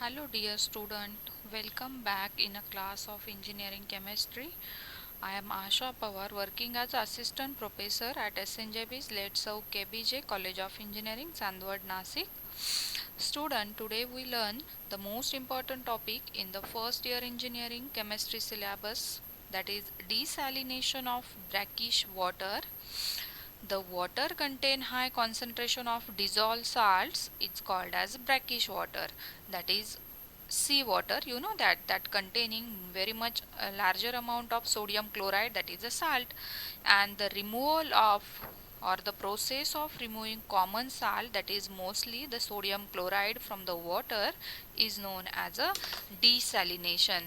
Hello dear student, welcome back in a class of engineering chemistry. I am Asha Pawar working as assistant professor at SNJB's Let's Serve KBJ College of Engineering, Sandwad, Nasik. Student, today we learn the most important topic in the first year engineering chemistry syllabus, that is desalination of brackish water. The water contain high concentration of dissolved salts. It's called as brackish water. That is sea water. You know that containing very much a larger amount of sodium chloride, that is a salt, and the removal of or the process of removing common salt, that is mostly the sodium chloride from the water, is known as a desalination.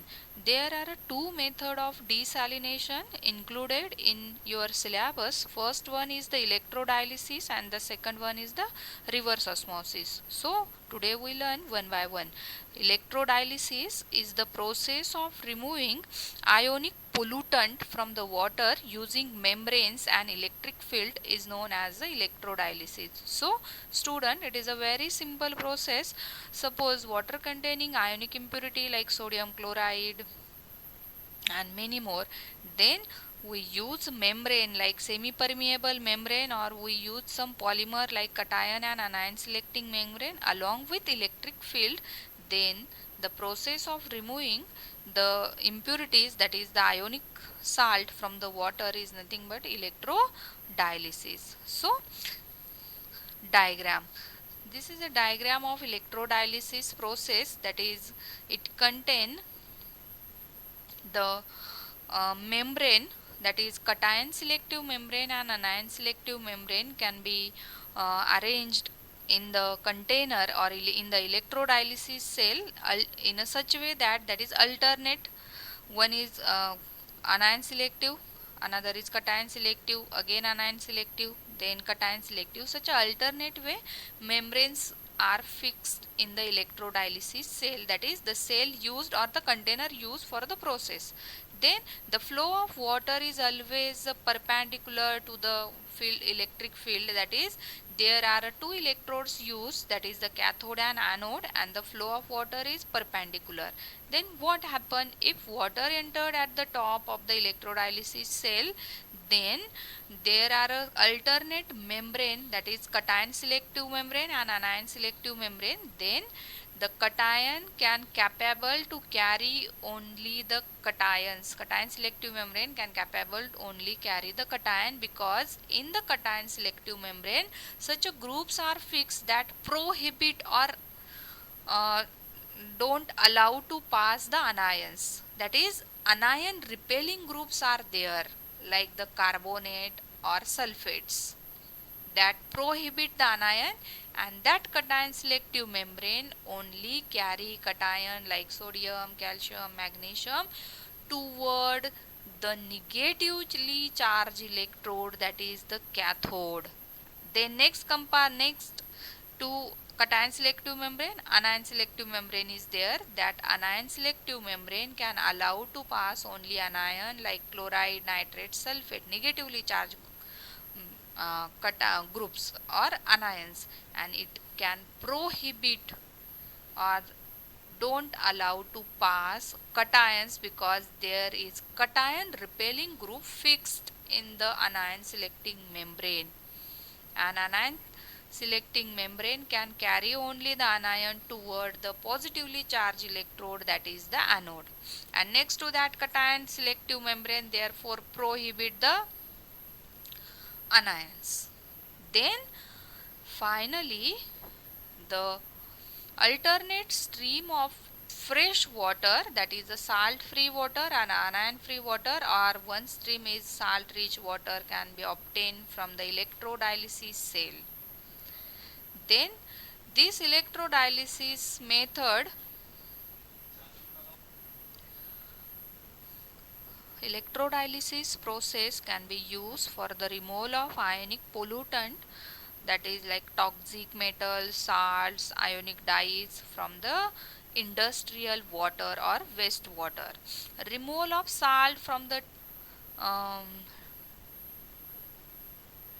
There are two methods of desalination included in your syllabus. First one is the electrodialysis and the second one is the reverse osmosis. So today we learn one by one. Electrodialysis is the process of removing ionic pollutant from the water using membranes and electric field is known as the electrodialysis. So student, it is a very simple process. Suppose water containing ionic impurity like sodium chloride and many more, then we use membrane like semi-permeable membrane, or we use some polymer like cation and anion selecting membrane along with electric field. Then the process of removing the impurities, that is the ionic salt from the water, is nothing but electrodialysis. So diagram, this is a diagram of electrodialysis process, that is it contain the membrane, that is cation selective membrane and anion selective membrane, can be arranged in the container or in the electrodialysis cell in a such way that is alternate. One is anion selective, another is cation selective, again anion selective, then cation selective. Such a alternate way membranes are fixed in the electrodialysis cell, that is the cell used or the container used for the process. Then the flow of water is always perpendicular to the field, electric field, that is there are two electrodes used, that is the cathode and anode, and the flow of water is perpendicular. Then what happen if water entered at the top of the electrodialysis cell? Then there are a alternate membrane, that is cation selective membrane and anion selective membrane. Then the cation can capable to carry only the cations. Cation selective membrane can capable to only carry the cation, because in the cation selective membrane such a groups are fixed that prohibit or uh, don't allow to pass the anions. That is anion repelling groups are there, like the carbonate or sulfates, that prohibit the anion, and that cation selective membrane only carry cation like sodium, calcium, magnesium toward the negatively charged electrode, that is the cathode. Then next to cation selective membrane, anion selective membrane is there. That anion selective membrane can allow to pass only anion like chloride, nitrate, sulfate, negatively charged groups or anions, and it can prohibit or don't allow to pass cations, because there is cation repelling group fixed in the anion selecting membrane. An anion selecting membrane can carry only the anion toward the positively charged electrode, that is the anode. And next to that cation selective membrane therefore prohibit the anions. Then finally the alternate stream of fresh water, that is the salt free water and anion free water, or one stream is salt rich water, can be obtained from the electrodialysis cell. Then this electrodialysis process can be used for the removal of ionic pollutant, that is like toxic metals, salts, ionic dyes from the industrial water or wastewater. Removal of salt from the um,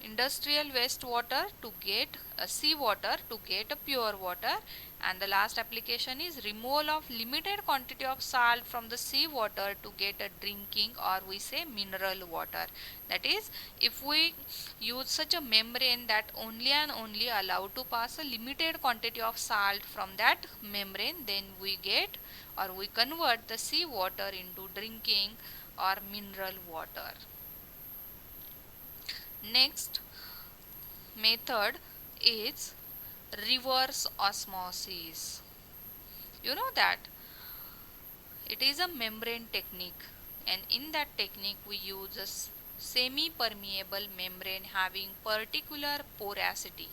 industrial wastewater to get sea water to get a pure water, And the last application is removal of limited quantity of salt from the sea water to get a drinking, or we say mineral water. That is, if we use such a membrane that only and only allow to pass a limited quantity of salt from that membrane, then we get or we convert the sea water into drinking or mineral water. Next method is reverse osmosis. You know that it is a membrane technique, and in that technique we use a semi-permeable membrane having particular porosity,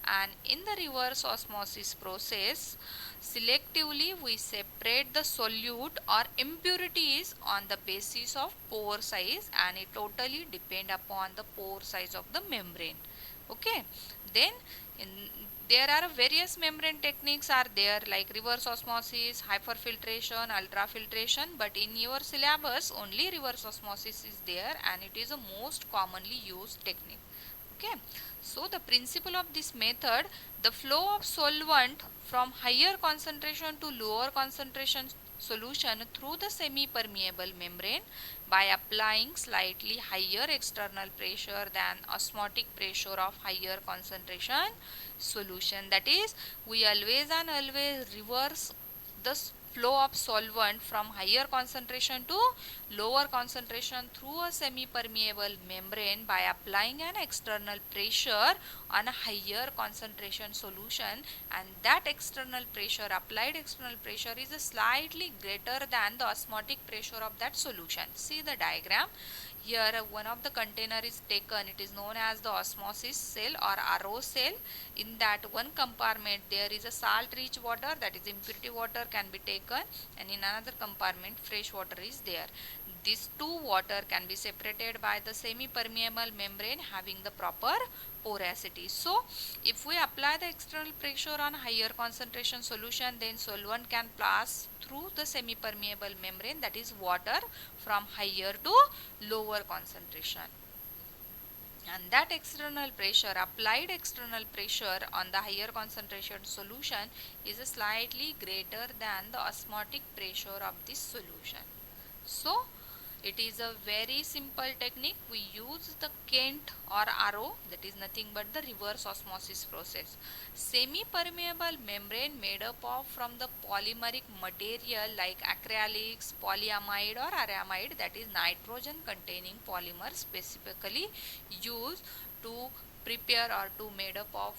and in the reverse osmosis process selectively we separate the solute or impurities on the basis of pore size, and it totally depend upon the pore size of the membrane. Okay, then in there are various membrane techniques are there, like reverse osmosis, hyperfiltration, ultrafiltration, but in your syllabus only reverse osmosis is there, and it is the most commonly used technique. Okay, so the principle of this method, the flow of solvent from higher concentration to lower concentration solution through the semi-permeable membrane by applying slightly higher external pressure than osmotic pressure of higher concentration solution. That is, we always and always reverse the flow of solvent from higher concentration to lower concentration through a semi-permeable membrane by applying an external pressure on a higher concentration solution, and that external pressure, applied external pressure, is slightly greater than the osmotic pressure of that solution. See the diagram. Here one of the container is taken, it is known as the osmosis cell or RO cell. In that one compartment there is a salt rich water, that is impurity water can be taken, and in another compartment fresh water is there. These two water can be separated by the semi-permeable membrane having the proper porosity. So if we apply the external pressure on higher concentration solution, then solvent can pass through the semi-permeable membrane, that is water, from higher to lower concentration, and that external pressure, applied external pressure on the higher concentration solution, is slightly greater than the osmotic pressure of this solution. So it is a very simple technique. We use the Kent or RO, that is nothing but the reverse osmosis process. Semi-permeable membrane made up of from the polymeric material like acrylics, polyamide or aramide, that is nitrogen containing polymer, specifically used to prepare or to made up of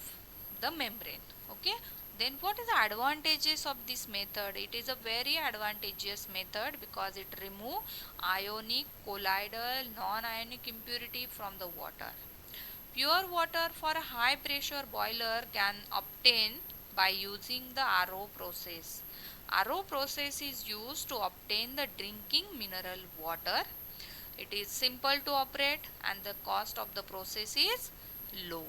the membrane. Okay, then what is the advantages of this method? It is a very advantageous method because it remove ionic, colloidal, non-ionic impurity from the water. Pure water for a high pressure boiler can obtain by using the RO process. RO process is used to obtain the drinking mineral water. It is simple to operate and the cost of the process is low.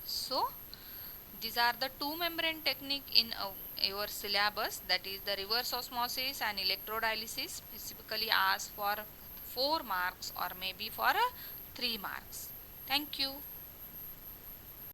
So these are the two membrane technique in your syllabus, that is the reverse osmosis and electrodialysis, specifically asked for 4 marks or maybe for 3 marks. Thank you.